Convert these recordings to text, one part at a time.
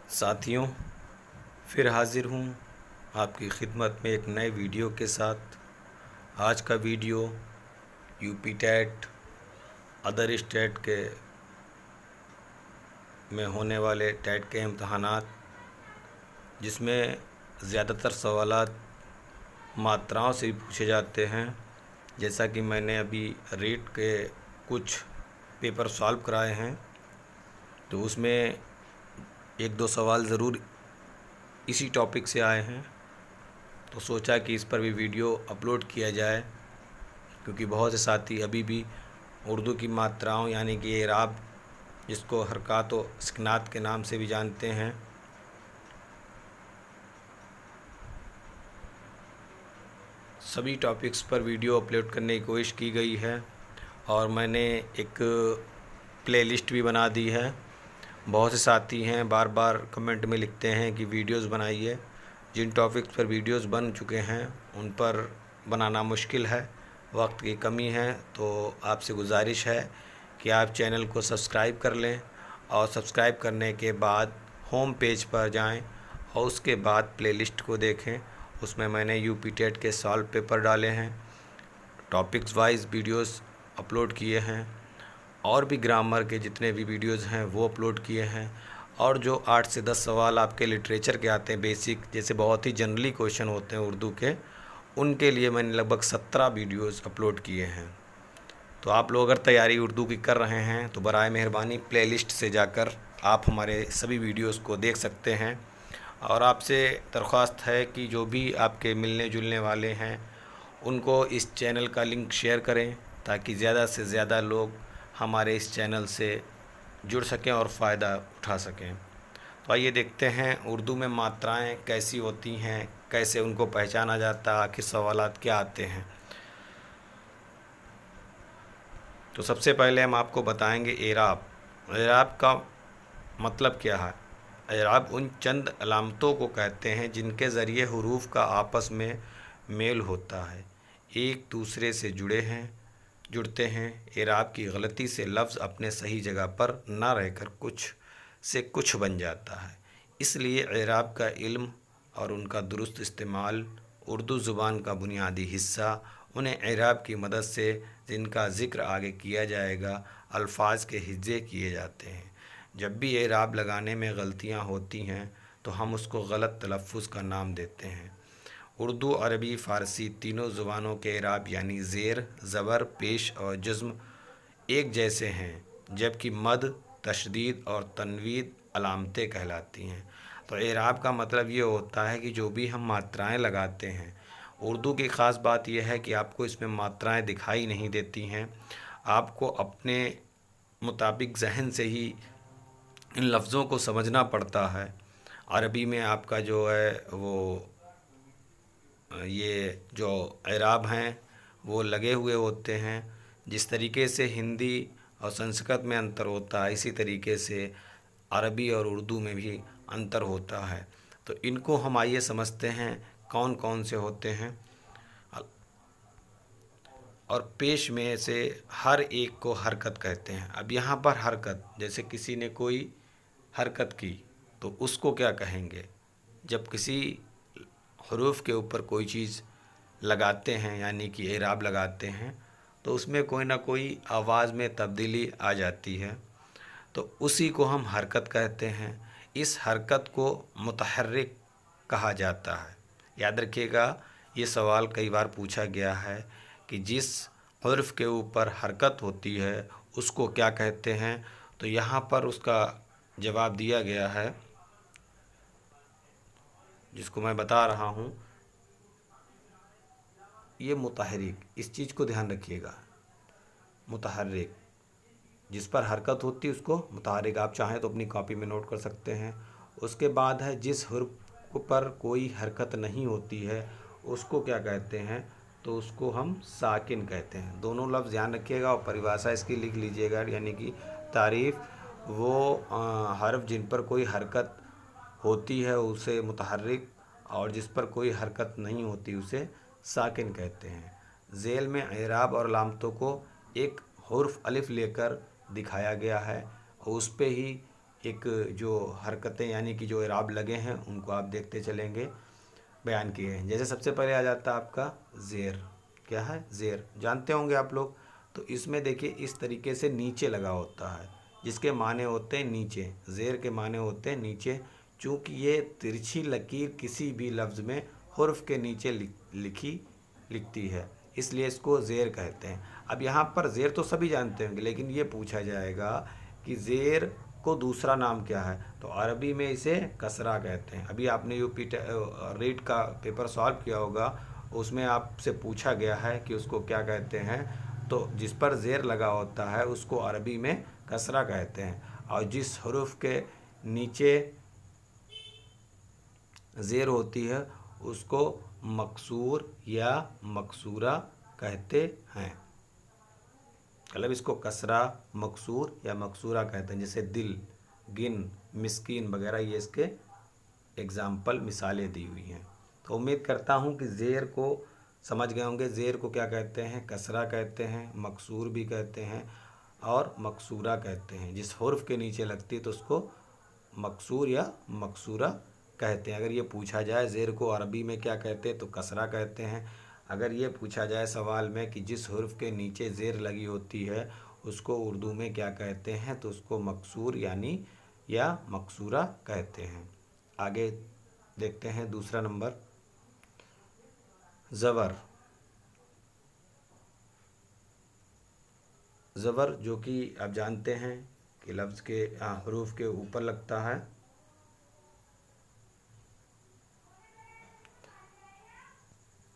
साथियों, फिर हाज़िर हूँ आपकी खिदमत में एक नए वीडियो के साथ। आज का video UP TET other state के में होने वाले टेट के इम्तहानात, जिसमें ज़्यादातर सवालात मात्राओं से पूछे जाते हैं। जैसा कि मैंने अभी रीट के कुछ पेपर सॉल्व कराए हैं, तो उसमें एक दो सवाल ज़रूर इसी टॉपिक से आए हैं, तो सोचा कि इस पर भी वीडियो अपलोड किया जाए, क्योंकि बहुत से साथी अभी भी उर्दू की मात्राओं यानी कि एराब, जिसको हरकात व सकनात के नाम से भी जानते हैं, सभी टॉपिक्स पर वीडियो अपलोड करने की कोशिश की गई है। और मैंने एक प्लेलिस्ट भी बना दी है। बहुत से साथी हैं बार बार कमेंट में लिखते हैं कि वीडियोस बनाइए। जिन टॉपिक्स पर वीडियोस बन चुके हैं उन पर बनाना मुश्किल है, वक्त की कमी है। तो आपसे गुजारिश है कि आप चैनल को सब्सक्राइब कर लें, और सब्सक्राइब करने के बाद होम पेज पर जाएं और उसके बाद प्लेलिस्ट को देखें। उसमें मैंने यूपी टेट के सॉल्व पेपर डाले हैं, टॉपिक्स वाइज वीडियोस अपलोड किए हैं, और भी ग्रामर के जितने भी वीडियोस हैं वो अपलोड किए हैं। और जो 8 से 10 सवाल आपके लिटरेचर के आते हैं बेसिक, जैसे बहुत ही जनरली क्वेश्चन होते हैं उर्दू के, उनके लिए मैंने लगभग 17 वीडियोस अपलोड किए हैं। तो आप लोग अगर तैयारी उर्दू की कर रहे हैं तो बराए मेहरबानी प्लेलिस्ट से जाकर आप हमारे सभी वीडियोस को देख सकते हैं। और आपसे दरख्वास्त है कि जो भी आपके मिलने जुलने वाले हैं उनको इस चैनल का लिंक शेयर करें, ताकि ज़्यादा से ज़्यादा लोग हमारे इस चैनल से जुड़ सकें और फ़ायदा उठा सकें। तो आइए देखते हैं उर्दू में मात्राएं कैसी होती हैं, कैसे उनको पहचाना जाता है, आखिर सवालात क्या आते हैं। तो सबसे पहले हम आपको बताएंगे एराब। एराब का मतलब क्या है। एराब उन चंद अलामतों को कहते हैं जिनके ज़रिए हरूफ का आपस में मेल होता है, एक दूसरे से जुड़ते हैं। एराब की गलती से लफ्ज़ अपने सही जगह पर ना रहकर कुछ से कुछ बन जाता है। इसलिए एराब का इल्म और उनका दुरुस्त इस्तेमाल उर्दू ज़ुबान का बुनियादी हिस्सा। उन्हें एराब की मदद से, जिनका ज़िक्र आगे किया जाएगा, अल्फाज के हिज्जे किए जाते हैं। जब भी एराब लगाने में गलतियां होती हैं तो हम उसको गलत तलफ़ुज़ का नाम देते हैं। उर्दू, अरबी, फ़ारसी तीनों ज़ुबानों के एराब यानी ज़ेर, ज़बर, पेश और जज़्म एक जैसे हैं, जबकि मद, तशदीद और तनवीद अलामतें कहलाती हैं। तो एराब का मतलब ये होता है कि जो भी हम मात्राएं लगाते हैं, उर्दू की ख़ास बात यह है कि आपको इसमें मात्राएं दिखाई नहीं देती हैं। आपको अपने मुताबिक जहन से ही इन लफ्ज़ों को समझना पड़ता है। अरबी में आपका जो है वो ये जो एराब हैं वो लगे हुए होते हैं। जिस तरीके से हिंदी और संस्कृत में अंतर होता है, इसी तरीके से अरबी और उर्दू में भी अंतर होता है। तो इनको हम आइए समझते हैं कौन कौन से होते हैं। और पेश में से हर एक को हरकत कहते हैं। अब यहाँ पर हरकत, जैसे किसी ने कोई हरकत की तो उसको क्या कहेंगे। जब किसी हरूफ के ऊपर कोई चीज़ लगाते हैं यानी कि एराब लगाते हैं, तो उसमें कोई ना कोई आवाज़ में तब्दीली आ जाती है, तो उसी को हम हरकत कहते हैं। इस हरकत को मुतहर्रिक कहा जाता है। याद रखिएगा, ये सवाल कई बार पूछा गया है कि जिस हर्फ के ऊपर हरकत होती है उसको क्या कहते हैं। तो यहाँ पर उसका जवाब दिया गया है, जिसको मैं बता रहा हूँ, ये मुतहरिक। इस चीज़ को ध्यान रखिएगा, मुतहर्रिक जिस पर हरकत होती है उसको मुतहरिक। आप चाहें तो अपनी कॉपी में नोट कर सकते हैं। उसके बाद है जिस हर्फ पर कोई हरकत नहीं होती है उसको क्या कहते हैं, तो उसको हम साकिन कहते हैं। दोनों लफ्ज़ ध्यान रखिएगा और परिभाषा इसकी लिख लीजिएगा, यानी कि तारीफ़ वो हर्फ जिन पर कोई हरकत होती है उसे मुतहर्रिक, और जिस पर कोई हरकत नहीं होती उसे साकिन कहते हैं। ज़ेल में एराब और लामतों को एक हुर्फ अलिफ लेकर दिखाया गया है, और उस पे ही एक जो हरकतें यानी कि जो इराब लगे हैं उनको आप देखते चलेंगे, बयान किए हैं। जैसे सबसे पहले आ जाता है आपका ज़ेर। क्या है? ज़ेर जानते होंगे आप लोग। तो इसमें देखिए इस तरीके से नीचे लगा होता है, जिसके माने होते हैं नीचे। ज़ेर के माने होते हैं नीचे। चूँकि ये तिरछी लकीर किसी भी लफ्ज़ में हुर्फ के नीचे लिखती है, इसलिए इसको ज़ेर कहते हैं। अब यहाँ पर ज़ेर तो सभी जानते होंगे, लेकिन ये पूछा जाएगा कि ज़ेर को दूसरा नाम क्या है, तो अरबी में इसे कसरा कहते हैं। अभी आपने यूपी रीट का पेपर सॉल्व किया होगा, उसमें आपसे पूछा गया है कि उसको क्या कहते हैं, तो जिस पर ज़ेर लगा होता है उसको अरबी में कसरा कहते हैं, और जिस हरूफ के नीचे ज़ेर होती है उसको मकसूर या मकसूरा कहते हैं। मतलब इसको कसरा, मकसूर या मकसूरा कहते हैं। जैसे दिल, गिन, मिस्कीन वगैरह ये इसके एग्ज़ाम्पल, मिसालें दी हुई हैं। तो उम्मीद करता हूँ कि ज़ेर को समझ गए होंगे। ज़ेर को क्या कहते हैं? कसरा कहते हैं, मकसूर भी कहते हैं और मकसूरा कहते हैं। जिस हुर्फ के नीचे लगती है तो उसको मकसूर या मकसूरा कहते हैं। अगर ये पूछा जाए ज़ेर को अरबी में क्या कहते हैं, तो कसरा कहते हैं। अगर ये पूछा जाए सवाल में कि जिस हुर्फ के नीचे ज़ेर लगी होती है उसको उर्दू में क्या कहते हैं, तो उसको मकसूर यानी या मकसूरा कहते हैं। आगे देखते हैं दूसरा नंबर, ज़बर। ज़बर जो कि आप जानते हैं कि लफ्ज़ के हरूफ के ऊपर लगता है।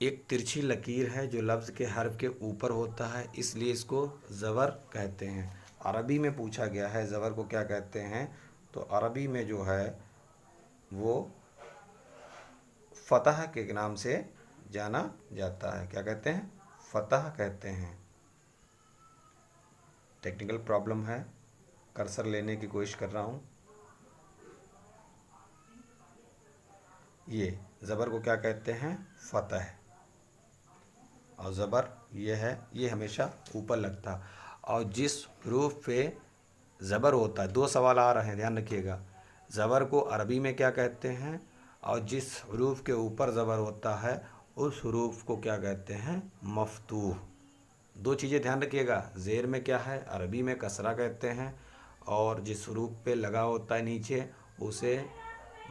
एक तिरछी लकीर है जो लफ्ज़ के हर्फ के ऊपर होता है, इसलिए इसको ज़बर कहते हैं। अरबी में पूछा गया है ज़बर को क्या कहते हैं, तो अरबी में जो है वो फ़तह के नाम से जाना जाता है। क्या कहते हैं? फ़तह कहते हैं। टेक्निकल प्रॉब्लम है, कर्सर लेने की कोशिश कर रहा हूँ। ये ज़बर को क्या कहते हैं? फ़तह। और ज़बर ये है, ये हमेशा ऊपर लगता। और जिस हरूफ पे ज़बर होता है, दो सवाल आ रहे हैं, ध्यान रखिएगा। ज़बर को अरबी में क्या कहते हैं, और जिस हरूफ के ऊपर ज़बर होता है उस हरूफ को क्या कहते हैं? मफ्तूह। दो चीज़ें ध्यान रखिएगा, ज़ेर में क्या है? अरबी में कसरा कहते हैं, और जिस हरूफ पे लगा होता है नीचे उसे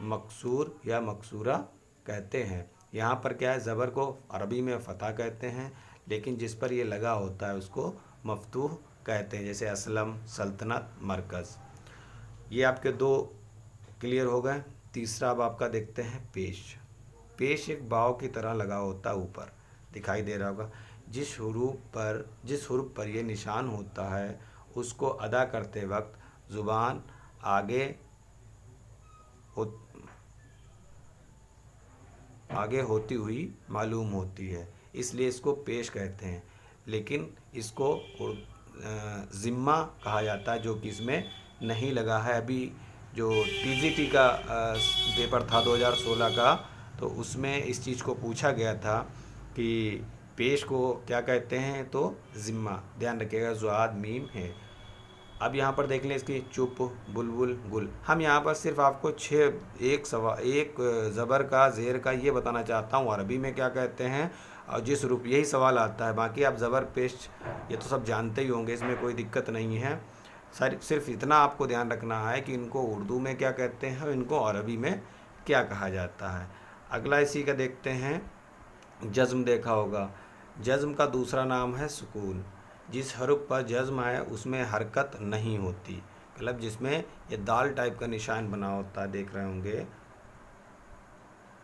मकसूर या मकसूरा कहते हैं। यहाँ पर क्या है? ज़बर को अरबी में फ़तह कहते हैं, लेकिन जिस पर ये लगा होता है उसको मफ्तूह कहते हैं। जैसे असलम, सल्तनत, मरकज़। ये आपके दो क्लियर हो गए। तीसरा अब आपका देखते हैं पेश। पेश एक बाव की तरह लगा होता है, ऊपर दिखाई दे रहा होगा। जिस हुरूफ पर ये निशान होता है उसको अदा करते वक्त ज़ुबान आगे होती हुई मालूम होती है, इसलिए इसको पेश कहते हैं। लेकिन इसको ज़िम्मा कहा जाता है, जो कि इसमें नहीं लगा है। अभी जो टीजीटी का पेपर था 2016 का, तो उसमें इस चीज़ को पूछा गया था कि पेश को क्या कहते हैं, तो ज़िम्मा। ध्यान रखिएगा, ज़ुआद मीम है। अब यहाँ पर देख लें इसकी चुप, बुलबुल, गुल। हम यहाँ पर सिर्फ आपको एक ज़बर का, ज़ेर का ये बताना चाहता हूँ अरबी में क्या कहते हैं, और जिस रूप यही सवाल आता है। बाकी आप ज़बर, पेश ये तो सब जानते ही होंगे, इसमें कोई दिक्कत नहीं है। सिर्फ इतना आपको ध्यान रखना है कि इनको उर्दू में क्या कहते हैं और इनको अरबी में क्या कहा जाता है। अगला इसी का देखते हैं, जज़्म देखा होगा। जज़्म का दूसरा नाम है सुकून। जिस हरुफ पर जज़्म है उसमें हरकत नहीं होती, मतलब जिसमें ये दाल टाइप का निशान बना होता है, देख रहे होंगे।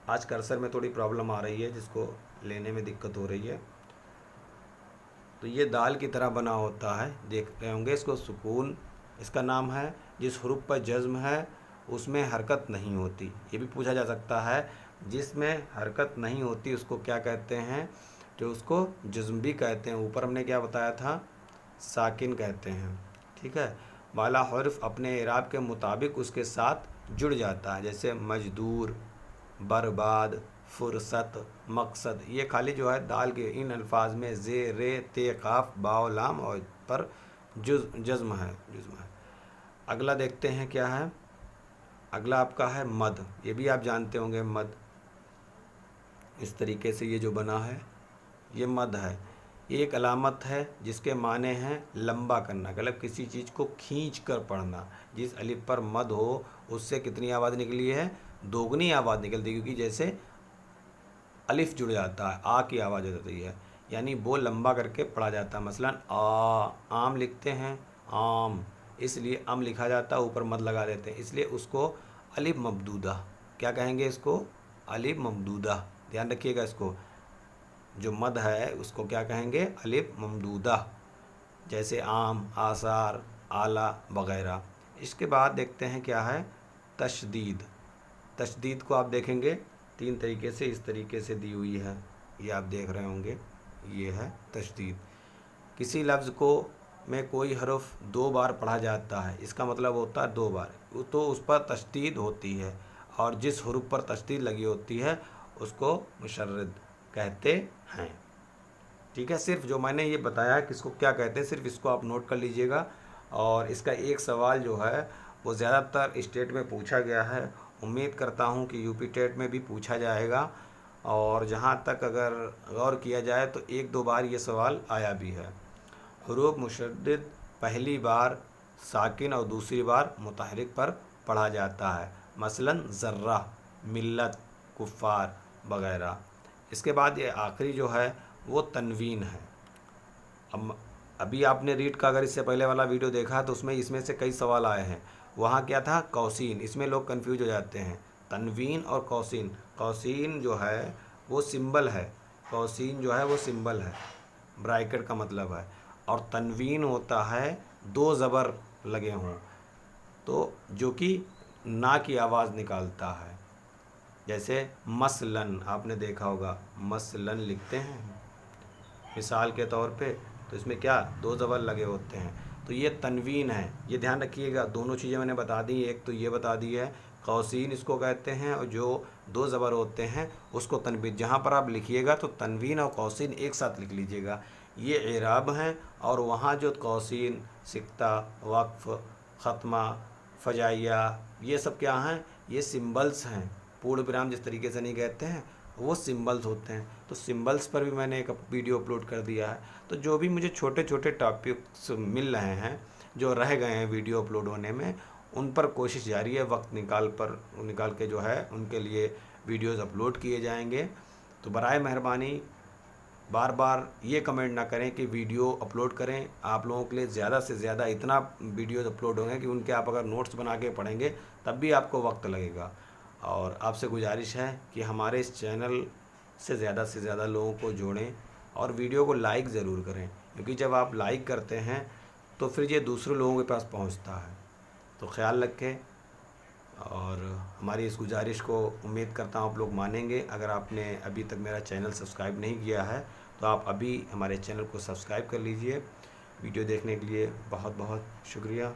आज कर्सर में थोड़ी प्रॉब्लम आ रही है, जिसको लेने में दिक्कत हो रही है। तो ये दाल की तरह बना होता है, देख रहे होंगे इसको, सुकून इसका नाम है। जिस हुरूफ पर जज़्म है उसमें हरकत नहीं होती। ये भी पूछा जा सकता है, जिसमें हरकत नहीं होती उसको क्या कहते हैं, तो उसको जज़्म भी कहते हैं। ऊपर हमने क्या बताया था, साकिन कहते हैं। ठीक है। वाला हर्फ अपने इराब के मुताबिक उसके साथ जुड़ जाता है, जैसे मजदूर, बर्बाद, फुर्सत, मकसद। ये खाली जो है दाल के इन अल्फाज में जे, रे, ते, काफ, बाव, लाम और पर जज़्म है। अगला देखते हैं क्या है, अगला आपका है मद। ये भी आप जानते होंगे मद, इस तरीके से ये जो बना है ये मद है। ये एक अलामत है जिसके माने हैं लंबा करना, मतलब किसी चीज़ को खींच कर पढ़ना। जिस अलिफ पर मद हो उससे कितनी आवाज़ निकली है, दोगुनी आवाज़ निकलती है, क्योंकि जैसे अलिफ जुड़ जाता है आ की आवाज़ हो जाती है, यानी वो लंबा करके पढ़ा जाता है। मसलन आम लिखते हैं आम, इसलिए अम लिखा जाता है, ऊपर मद लगा देते हैं, इसलिए उसको अलिफ ममदूदा क्या कहेंगे, इसको अलिफ ममदूदा। ध्यान रखिएगा, इसको जो मद है उसको क्या कहेंगे, अलिफ ममदूदा। जैसे आम, आसार, आला वगैरह। इसके बाद देखते हैं क्या है तशदीद। तशदीद को आप देखेंगे 3 तरीके से, इस तरीके से दी हुई है, ये आप देख रहे होंगे, ये है तशदीद। किसी लफ्ज़ को में कोई हरफ 2 बार पढ़ा जाता है, इसका मतलब होता है 2 बार, तो उस पर तशदीद होती है, और जिस हरूफ पर तशदीद लगी होती है उसको मुशर्रिद कहते हैं। ठीक है, सिर्फ जो मैंने ये बताया कि इसको क्या कहते हैं, सिर्फ इसको आप नोट कर लीजिएगा। और इसका एक सवाल जो है वो ज़्यादातर स्टेट में पूछा गया है, उम्मीद करता हूँ कि यूपी टेट में भी पूछा जाएगा, और जहाँ तक अगर गौर किया जाए तो 1-2 बार ये सवाल आया भी है। हुरूफ मुशद्दद पहली बार साकिन और दूसरी बार मुतहरिक पर पढ़ा जाता है, मसलन ज़र्रा, मिल्लत, कुफ़ार वगैरह। इसके बाद ये आखिरी जो है वो तनवीन है। अब अभी आपने रीड का अगर इससे पहले वाला वीडियो देखा तो उसमें इसमें से कई सवाल आए हैं। वहाँ क्या था, कौसीन, इसमें लोग कंफ्यूज हो जाते हैं। तनवीन और कौसीन, कौसीन जो है वो सिंबल है, कौसीन जो है वो सिंबल है, ब्रैकेट का मतलब है, और तनवीन होता है 2 ज़बर लगे हों, तो जो कि ना की आवाज़ निकालता है। जैसे मसलन आपने देखा होगा, मसलन लिखते हैं मिसाल के तौर पे, तो इसमें क्या 2 ज़बर लगे होते हैं, तो ये तनवीन है। ये ध्यान रखिएगा, दोनों चीज़ें मैंने बता दी, एक तो ये बता दी है कौसीन इसको कहते हैं, और जो 2 ज़बर होते हैं उसको तनवीन। जहाँ पर आप लिखिएगा तो तनवीन और कौसीन एक साथ लिख लीजिएगा, ये इराब हैं। और वहाँ जो कौसीन, सिक्ता, वक्फ़, ख़त्मा, फ़जाइया, ये सब क्या हैं, ये सिंबल्स हैं। पूर्ण विराम जिस तरीके से नहीं कहते हैं, वो सिंबल्स होते हैं। तो सिंबल्स पर भी मैंने एक वीडियो अपलोड कर दिया है। तो जो भी मुझे छोटे छोटे टॉपिक्स मिल रहे हैं जो रह गए हैं वीडियो अपलोड होने में, उन पर कोशिश जारी है, वक्त निकाल के जो है उनके लिए वीडियोज़ अपलोड किए जाएंगे। तो बराए मेहरबानी बार बार ये कमेंट ना करें कि वीडियो अपलोड करें, आप लोगों के लिए ज़्यादा से ज़्यादा इतना वीडियोज़ अपलोड होंगे कि उनके आप अगर नोट्स बना के पढ़ेंगे तब भी आपको वक्त लगेगा। और आपसे गुजारिश है कि हमारे इस चैनल से ज़्यादा लोगों को जोड़ें, और वीडियो को लाइक ज़रूर करें, क्योंकि जब आप लाइक करते हैं तो फिर ये दूसरे लोगों के पास पहुंचता है। तो ख्याल रखें, और हमारी इस गुजारिश को उम्मीद करता हूँ आप लोग मानेंगे। अगर आपने अभी तक मेरा चैनल सब्सक्राइब नहीं किया है तो आप अभी हमारे चैनल को सब्सक्राइब कर लीजिए। वीडियो देखने के लिए बहुत बहुत शुक्रिया।